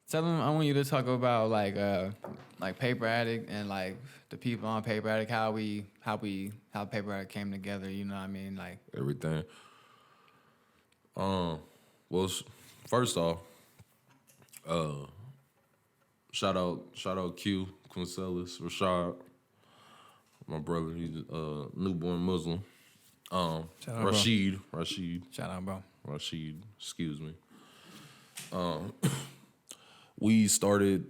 Tell them I want you to talk about like Paper Addikt and like the people on Paper Addikt, how Paper Addikt came together. You know what I mean? Like everything. Well, first off, shout out Q Quincelis Rashad, my brother. He's a newborn Muslim. Rashid. Shout out, bro. Rashid, excuse me. We started.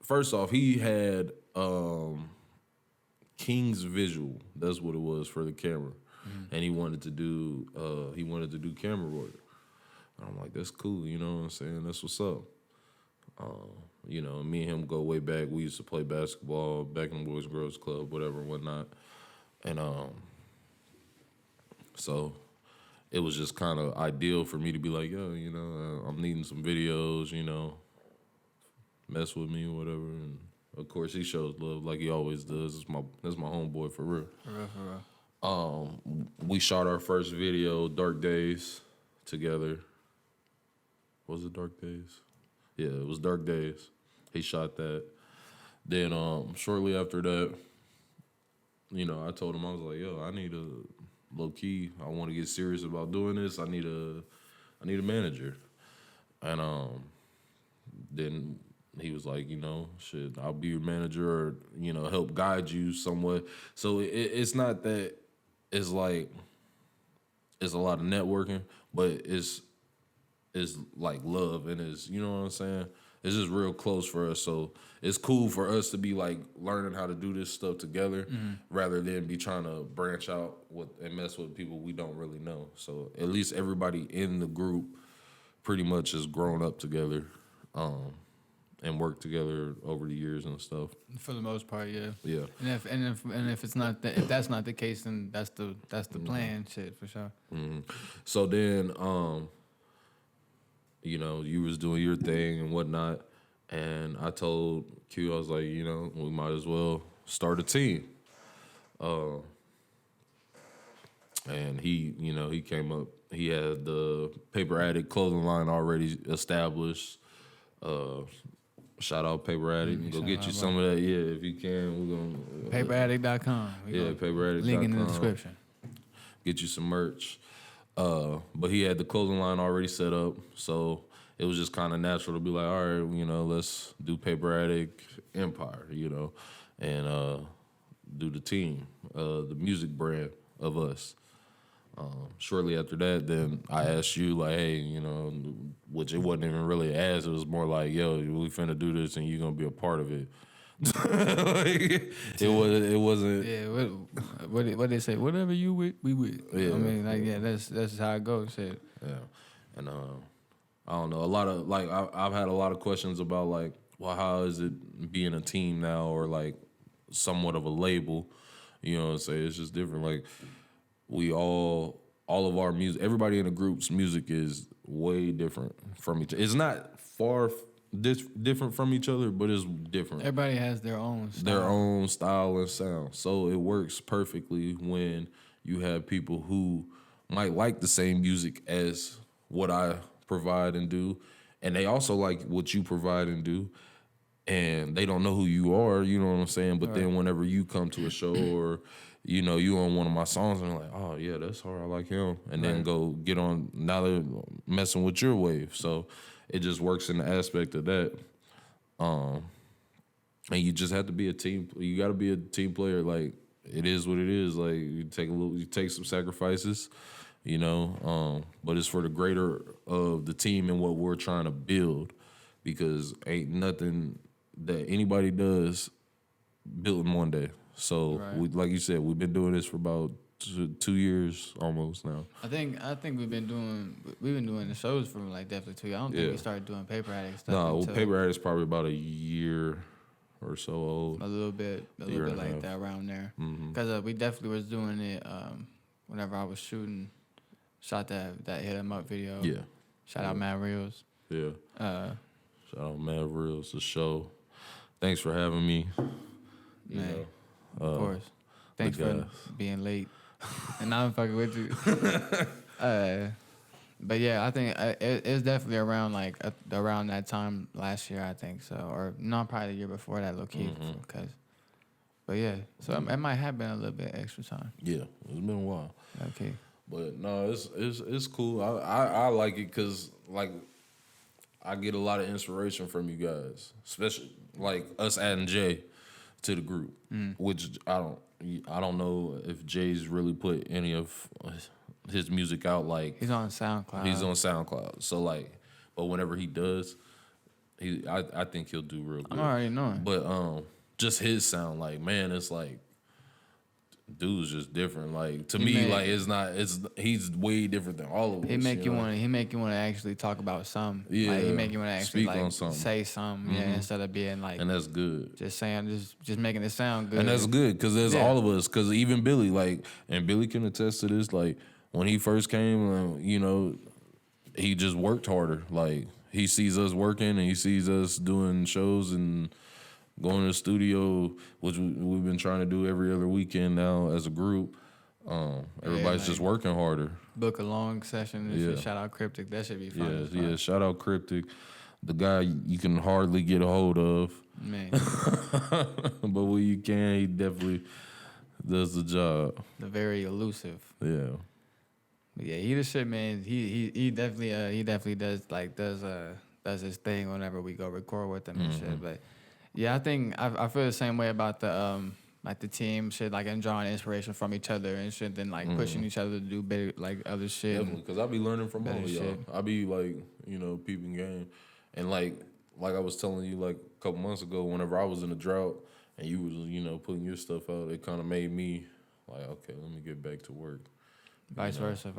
First off, he had King's visual. That's what it was for the camera, and he wanted to do camera work. And I'm like, that's cool. You know what I'm saying? That's what's up. You know, me and him go way back. We used to play basketball back in the Boys Girls Club, whatever, whatnot, and so it was just kind of ideal for me to be like, yo, you know, I'm needing some videos, you know, mess with me or whatever. And of course, he shows love like he always does. That's my homeboy for real. For real. We shot our first video, Dark Days, together. Was it Dark Days? Yeah, it was Dark Days. He shot that. Then shortly after that, you know, I told him, I was like, yo, I need a low key. I want to get serious about doing this. I need a manager. And then he was like, you know, shit, I'll be your manager or, you know, help guide you somewhat. So it's not that it's like it's a lot of networking, but it's like love and it's, you know what I'm saying? It's just real close for us. So it's cool for us to be like learning how to do this stuff together rather than be trying to branch out and mess with people we don't really know. So at least everybody in the group pretty much has grown up together and worked together over the years and stuff. For the most part, yeah. Yeah. And if it's not if that's not the case, then that's the plan, shit, for sure. So then you know, you was doing your thing and whatnot, and I told Q, I was like, you know, we might as well start a team. And he, you know, he came up, he had the Paper Addikt clothing line already established. Shout out Paper Addikt. Go get you some of that, yeah, if you can. We're gonna Paperaddikt.com. Yeah, paperaddikt.com. Link in the description. Get you some merch. But he had the clothing line already set up, so it was just kind of natural to be like, all right, you know, let's do Paper Addikt Empire, you know, and do the team, the music brand of us. Shortly after that, then I asked you, like, hey, you know, which it wasn't even really asked. It was more like, yo, we finna do this and you're going to be a part of it. Like, it wasn't. Yeah, what they say? Whatever you with, we with. Yeah, I mean, like, yeah, that's how it goes. Shit. Yeah, and I don't know. A lot of like I've had a lot of questions about like, well, how is it being a team now or like somewhat of a label? You know what I'm saying? It's just different. Like we all of our music, everybody in the group's music is way different from each other. It's not far different from each other, but it's different. Everybody has their own style and sound. So it works perfectly when you have people who might like the same music as what I provide and do, and they also like what you provide and do, and they don't know who you are, you know what I'm saying? But then whenever you come to a show or, you know, you on one of my songs and you're like, oh yeah, that's hard, I like him. And then go get on, now they're messing with your wave. So it just works in the aspect of that. And you just have to be a team. You got to be a team player. Like it is what it is. Like you take some sacrifices, you know. But it's for the greater of the team and what we're trying to build, because ain't nothing that anybody does built in one day. So we, like you said, we've been doing this for about 2 years almost now. I think we've been doing the shows for like definitely 2 years. I don't think we started doing Paper Addikt stuff. No, Paper Addikt's probably about a year or so old. A little bit like that around there. Because we definitely was doing it whenever I was shot that Hit 'Em Up video. Yeah. Shout out Mad Reels. Yeah. Shout out Mad Reels, the show. Thanks for having me. You know, of course. Thanks for being late. And now I'm fucking with you. But yeah, I think it's definitely around like around that time last year. I think so, or no, probably the year before that, low key. Because, but yeah, so it might have been a little bit extra time. Yeah, it's been a while. Okay. But no, it's cool. I like it because like I get a lot of inspiration from you guys, especially like us adding Jay to the group, which I don't know if Jay's really put any of his music out. Like He's on SoundCloud. he's on SoundCloud, so like, but whenever he does, I think he'll do real good. I'm already knowing. But just his sound, like man, it's like. Dude's just different. Like to me, like he's way different than all of us. He make you want to actually talk about something. Yeah, like, he make you want to actually speak on something. say something. Yeah, instead of being like, and that's good. Just saying, just making it sound good. And that's good because there's all of us. Because even Billy, like, and Billy can attest to this. Like when he first came, you know, he just worked harder. Like he sees us working and he sees us doing shows and. Going to the studio, which we've been trying to do every other weekend now as a group. Everybody's just working harder. Book a long session. And shout out Cryptic. That should be fun. Yeah. Shout out Cryptic, the guy you can hardly get a hold of. Man. But when you can, he definitely does the job. The very elusive. Yeah. But yeah, he the shit, man. He definitely does his thing whenever we go record with him and shit. But yeah, I think I feel the same way about the like the team shit, like and drawing inspiration from each other and shit, then like pushing each other to do better, like other shit. Definitely, because I be learning from all of y'all. I be like, you know, peeping game, and like I was telling you like a couple months ago, whenever I was in a drought and you was, you know, putting your stuff out, it kind of made me like, okay, let me get back to work. Vice versa.